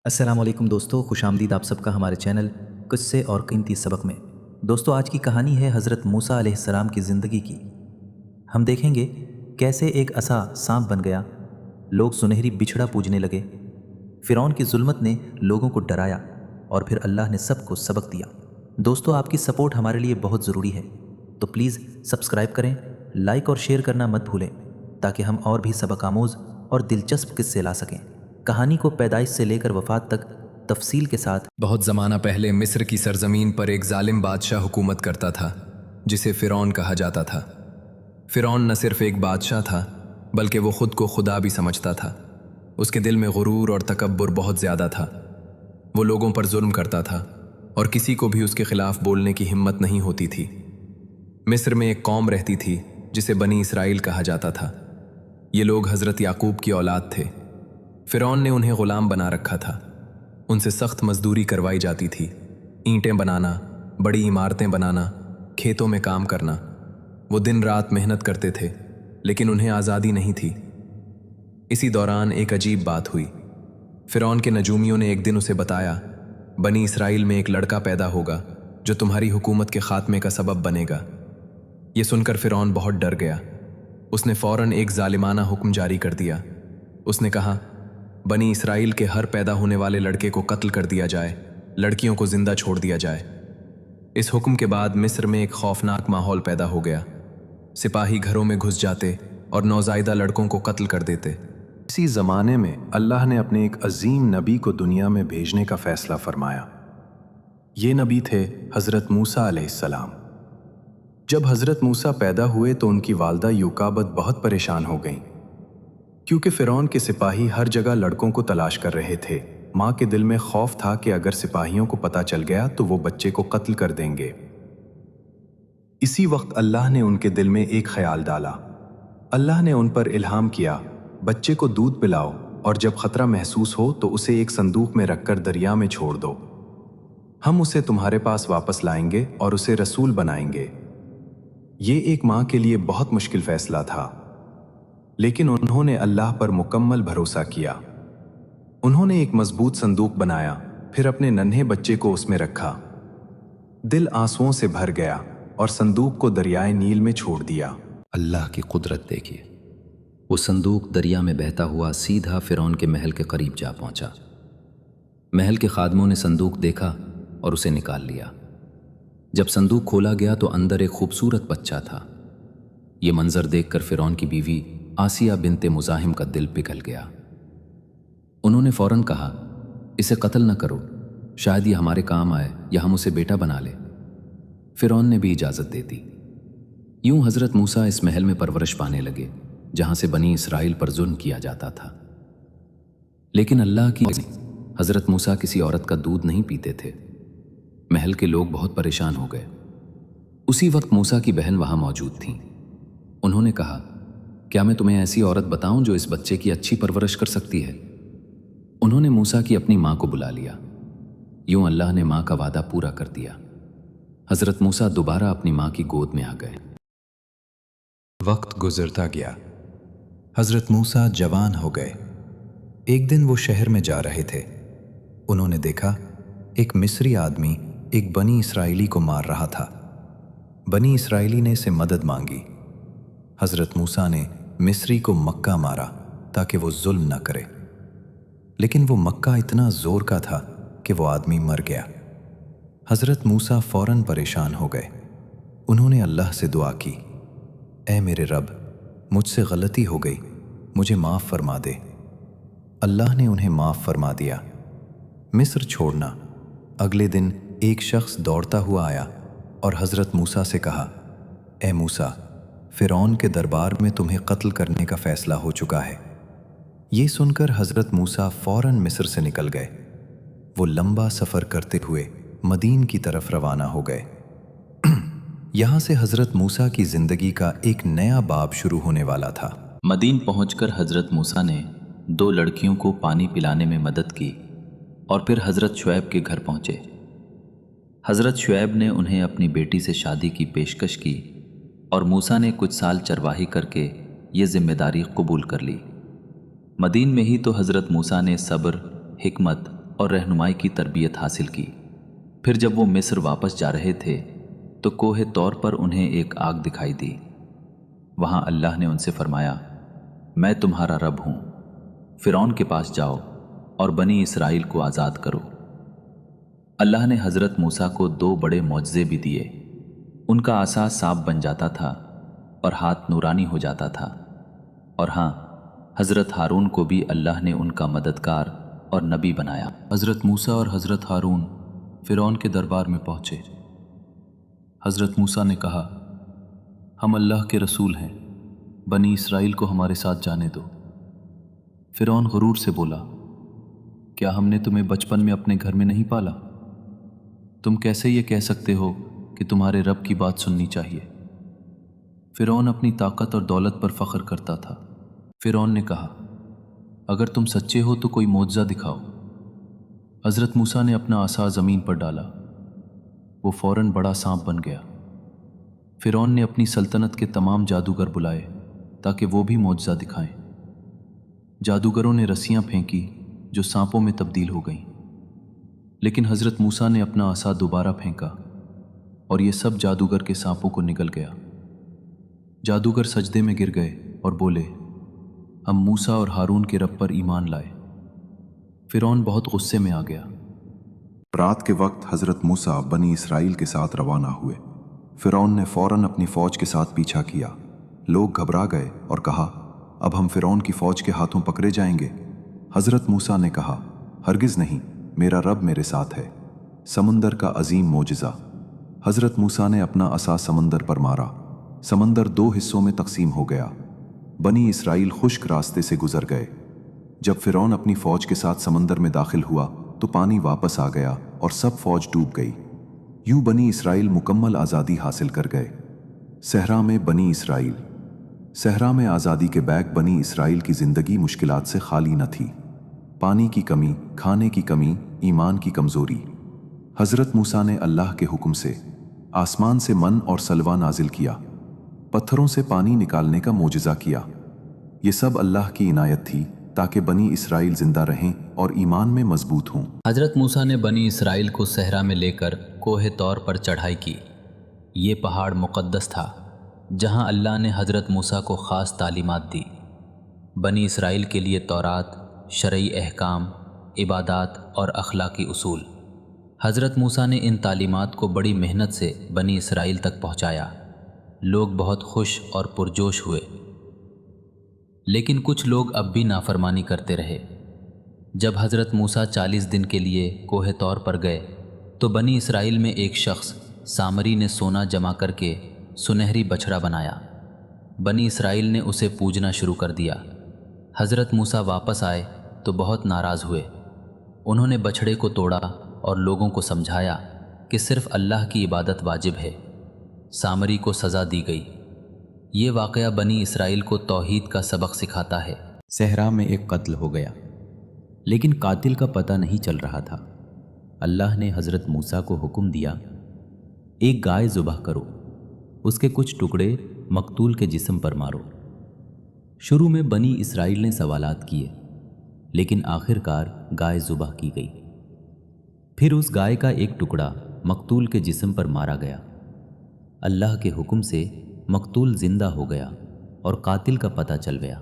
السلام علیکم دوستو، خوش آمدید آپ سب کا ہمارے چینل قصے اور قیمتی سبق میں۔ دوستو، آج کی کہانی ہے حضرت موسیٰ علیہ السلام کی زندگی کی۔ ہم دیکھیں گے کیسے ایک عصا سانپ بن گیا، لوگ سنہری بچھڑا پوجنے لگے، فرعون کی ظلمت نے لوگوں کو ڈرایا اور پھر اللہ نے سب کو سبق دیا۔ دوستو، آپ کی سپورٹ ہمارے لیے بہت ضروری ہے، تو پلیز سبسکرائب کریں، لائک اور شیئر کرنا مت بھولیں تاکہ ہم اور بھی سبق آموز اور دلچسپ قصے لا سکیں۔ کہانی کو پیدائش سے لے کر وفات تک تفصیل کے ساتھ۔ بہت زمانہ پہلے مصر کی سرزمین پر ایک ظالم بادشاہ حکومت کرتا تھا جسے فرعون کہا جاتا تھا۔ فرعون نہ صرف ایک بادشاہ تھا بلکہ وہ خود کو خدا بھی سمجھتا تھا۔ اس کے دل میں غرور اور تکبر بہت زیادہ تھا۔ وہ لوگوں پر ظلم کرتا تھا اور کسی کو بھی اس کے خلاف بولنے کی ہمت نہیں ہوتی تھی۔ مصر میں ایک قوم رہتی تھی جسے بنی اسرائیل کہا جاتا تھا۔ یہ لوگ حضرت یعقوب کی اولاد تھے۔ فرعون نے انہیں غلام بنا رکھا تھا۔ ان سے سخت مزدوری کروائی جاتی تھی، اینٹیں بنانا، بڑی عمارتیں بنانا، کھیتوں میں کام کرنا۔ وہ دن رات محنت کرتے تھے لیکن انہیں آزادی نہیں تھی۔ اسی دوران ایک عجیب بات ہوئی۔ فرعون کے نجومیوں نے ایک دن اسے بتایا، بنی اسرائیل میں ایک لڑکا پیدا ہوگا جو تمہاری حکومت کے خاتمے کا سبب بنے گا۔ یہ سن کر فرعون بہت ڈر گیا۔ اس نے فوراً ایک ظالمانہ حکم جاری کر دیا۔ اس نے کہا، بنی اسرائیل کے ہر پیدا ہونے والے لڑکے کو قتل کر دیا جائے، لڑکیوں کو زندہ چھوڑ دیا جائے۔ اس حکم کے بعد مصر میں ایک خوفناک ماحول پیدا ہو گیا۔ سپاہی گھروں میں گھس جاتے اور نوزائیدہ لڑکوں کو قتل کر دیتے۔ اسی زمانے میں اللہ نے اپنے ایک عظیم نبی کو دنیا میں بھیجنے کا فیصلہ فرمایا۔ یہ نبی تھے حضرت موسیٰ علیہ السلام۔ جب حضرت موسیٰ پیدا ہوئے تو ان کی والدہ یوکابد بہت پریشان ہو گئیں، کیونکہ فرعون کے سپاہی ہر جگہ لڑکوں کو تلاش کر رہے تھے۔ ماں کے دل میں خوف تھا کہ اگر سپاہیوں کو پتہ چل گیا تو وہ بچے کو قتل کر دیں گے۔ اسی وقت اللہ نے ان کے دل میں ایک خیال ڈالا۔ اللہ نے ان پر الہام کیا، بچے کو دودھ پلاؤ اور جب خطرہ محسوس ہو تو اسے ایک صندوق میں رکھ کر دریا میں چھوڑ دو۔ ہم اسے تمہارے پاس واپس لائیں گے اور اسے رسول بنائیں گے۔ یہ ایک ماں کے لیے بہت مشکل فیصلہ تھا، لیکن انہوں نے اللہ پر مکمل بھروسہ کیا۔ انہوں نے ایک مضبوط صندوق بنایا، پھر اپنے ننھے بچے کو اس میں رکھا۔ دل آنسوؤں سے بھر گیا اور صندوق کو دریائے نیل میں چھوڑ دیا۔ اللہ کی قدرت دیکھیے، وہ صندوق دریا میں بہتا ہوا سیدھا فرعون کے محل کے قریب جا پہنچا۔ محل کے خادموں نے صندوق دیکھا اور اسے نکال لیا۔ جب صندوق کھولا گیا تو اندر ایک خوبصورت بچہ تھا۔ یہ منظر دیکھ کر فرعون کی بیوی آسیہ بنت مزاحم کا دل پگھل گیا۔ انہوں نے فوراً کہا، اسے قتل نہ کرو، شاید یہ ہمارے کام آئے یا ہم اسے بیٹا بنا لے۔ فرعون نے بھی اجازت دے دی۔ یوں حضرت موسیٰ اس محل میں پرورش پانے لگے جہاں سے بنی اسرائیل پر ظلم کیا جاتا تھا۔ لیکن اللہ کی حضرت موسیٰ کسی عورت کا دودھ نہیں پیتے تھے۔ محل کے لوگ بہت پریشان ہو گئے۔ اسی وقت موسیٰ کی بہن وہاں موجود تھیں۔ انہوں نے کہا، کیا میں تمہیں ایسی عورت بتاؤں جو اس بچے کی اچھی پرورش کر سکتی ہے؟ انہوں نے موسیٰ کی اپنی ماں کو بلا لیا۔ یوں اللہ نے ماں کا وعدہ پورا کر دیا۔ حضرت موسیٰ دوبارہ اپنی ماں کی گود میں آ گئے۔ وقت گزرتا گیا، حضرت موسیٰ جوان ہو گئے۔ ایک دن وہ شہر میں جا رہے تھے۔ انہوں نے دیکھا ایک مصری آدمی ایک بنی اسرائیلی کو مار رہا تھا۔ بنی اسرائیلی نے اسے مدد مانگی۔ حضرت موسیٰ نے مصری کو مکہ مارا تاکہ وہ ظلم نہ کرے، لیکن وہ مکہ اتنا زور کا تھا کہ وہ آدمی مر گیا۔ حضرت موسیٰ فوراً پریشان ہو گئے۔ انہوں نے اللہ سے دعا کی، اے میرے رب، مجھ سے غلطی ہو گئی، مجھے معاف فرما دے۔ اللہ نے انہیں معاف فرما دیا۔ مصر چھوڑنا۔ اگلے دن ایک شخص دوڑتا ہوا آیا اور حضرت موسیٰ سے کہا، اے موسیٰ، فرعون کے دربار میں تمہیں قتل کرنے کا فیصلہ ہو چکا ہے۔ یہ سن کر حضرت موسیٰ فوراً مصر سے نکل گئے۔ وہ لمبا سفر کرتے ہوئے مدین کی طرف روانہ ہو گئے۔ یہاں سے حضرت موسیٰ کی زندگی کا ایک نیا باب شروع ہونے والا تھا۔ مدین پہنچ کر حضرت موسیٰ نے 2 لڑکیوں کو پانی پلانے میں مدد کی اور پھر حضرت شعیب کے گھر پہنچے۔ حضرت شعیب نے انہیں اپنی بیٹی سے شادی کی پیشکش کی اور موسیٰ نے کچھ سال چرواہی کر کے یہ ذمہ داری قبول کر لی۔ مدین میں ہی تو حضرت موسیٰ نے صبر، حکمت اور رہنمائی کی تربیت حاصل کی۔ پھر جب وہ مصر واپس جا رہے تھے تو کوہ طور پر انہیں ایک آگ دکھائی دی۔ وہاں اللہ نے ان سے فرمایا، میں تمہارا رب ہوں، فرعون کے پاس جاؤ اور بنی اسرائیل کو آزاد کرو۔ اللہ نے حضرت موسیٰ کو 2 بڑے معجزے بھی دیے۔ ان کا عصا سانپ بن جاتا تھا اور ہاتھ نورانی ہو جاتا تھا، اور ہاں، حضرت ہارون کو بھی اللہ نے ان کا مددگار اور نبی بنایا۔ حضرت موسیٰ اور حضرت ہارون فرعون کے دربار میں پہنچے۔ حضرت موسیٰ نے کہا، ہم اللہ کے رسول ہیں، بنی اسرائیل کو ہمارے ساتھ جانے دو۔ فرعون غرور سے بولا، کیا ہم نے تمہیں بچپن میں اپنے گھر میں نہیں پالا؟ تم کیسے یہ کہہ سکتے ہو کہ تمہارے رب کی بات سننی چاہیے؟ فرعون اپنی طاقت اور دولت پر فخر کرتا تھا۔ فرعون نے کہا، اگر تم سچے ہو تو کوئی معجزہ دکھاؤ۔ حضرت موسیٰ نے اپنا عصا زمین پر ڈالا، وہ فوراً بڑا سانپ بن گیا۔ فرعون نے اپنی سلطنت کے تمام جادوگر بلائے تاکہ وہ بھی معجزہ دکھائیں۔ جادوگروں نے رسیاں پھینکی جو سانپوں میں تبدیل ہو گئیں، لیکن حضرت موسیٰ نے اپنا عصا دوبارہ پھینکا اور یہ سب جادوگر کے سانپوں کو نگل گیا۔ جادوگر سجدے میں گر گئے اور بولے، ہم موسیٰ اور ہارون کے رب پر ایمان لائے۔ فرعون بہت غصے میں آ گیا۔ رات کے وقت حضرت موسیٰ بنی اسرائیل کے ساتھ روانہ ہوئے۔ فرعون نے فوراً اپنی فوج کے ساتھ پیچھا کیا۔ لوگ گھبرا گئے اور کہا، اب ہم فرعون کی فوج کے ہاتھوں پکڑے جائیں گے۔ حضرت موسیٰ نے کہا، ہرگز نہیں، میرا رب میرے ساتھ ہے۔ سمندر کا عظیم معجزہ۔ حضرت موسیٰ نے اپنا عصا سمندر پر مارا، سمندر 2 حصوں میں تقسیم ہو گیا۔ بنی اسرائیل خشک راستے سے گزر گئے۔ جب فرعون اپنی فوج کے ساتھ سمندر میں داخل ہوا تو پانی واپس آ گیا اور سب فوج ڈوب گئی۔ یوں بنی اسرائیل مکمل آزادی حاصل کر گئے۔ صحرا میں بنی اسرائیل۔ صحرا میں آزادی کے بیک بنی اسرائیل کی زندگی مشکلات سے خالی نہ تھی۔ پانی کی کمی، کھانے کی کمی، ایمان کی کمزوری۔ حضرت موسیٰ نے اللہ کے حکم سے آسمان سے من اور سلوہ نازل کیا، پتھروں سے پانی نکالنے کا معجزہ کیا۔ یہ سب اللہ کی عنایت تھی تاکہ بنی اسرائیل زندہ رہیں اور ایمان میں مضبوط ہوں۔ حضرت موسیٰ نے بنی اسرائیل کو صحرا میں لے کر کوہ طور پر چڑھائی کی۔ یہ پہاڑ مقدس تھا جہاں اللہ نے حضرت موسیٰ کو خاص تعلیمات دی۔ بنی اسرائیل کے لیے تورات، شرعی احکام، عبادات اور اخلاقی اصول۔ حضرت موسیٰ نے ان تعلیمات کو بڑی محنت سے بنی اسرائیل تک پہنچایا۔ لوگ بہت خوش اور پرجوش ہوئے، لیکن کچھ لوگ اب بھی نافرمانی کرتے رہے۔ جب حضرت موسیٰ 40 دن کے لیے کوہ طور پر گئے تو بنی اسرائیل میں ایک شخص سامری نے سونا جمع کر کے سنہری بچھڑا بنایا۔ بنی اسرائیل نے اسے پوجنا شروع کر دیا۔ حضرت موسیٰ واپس آئے تو بہت ناراض ہوئے۔ انہوں نے بچھڑے کو توڑا اور لوگوں کو سمجھایا کہ صرف اللہ کی عبادت واجب ہے۔ سامری کو سزا دی گئی۔ یہ واقعہ بنی اسرائیل کو توحید کا سبق سکھاتا ہے۔ صحرا میں ایک قتل ہو گیا، لیکن قاتل کا پتہ نہیں چل رہا تھا۔ اللہ نے حضرت موسیٰ کو حکم دیا، ایک گائے ذبح کرو، اس کے کچھ ٹکڑے مقتول کے جسم پر مارو۔ شروع میں بنی اسرائیل نے سوالات کیے، لیکن آخر کار گائے ذبح کی گئی۔ پھر اس گائے کا ایک ٹکڑا مقتول کے جسم پر مارا گیا۔ اللہ کے حکم سے مقتول زندہ ہو گیا اور قاتل کا پتہ چل گیا۔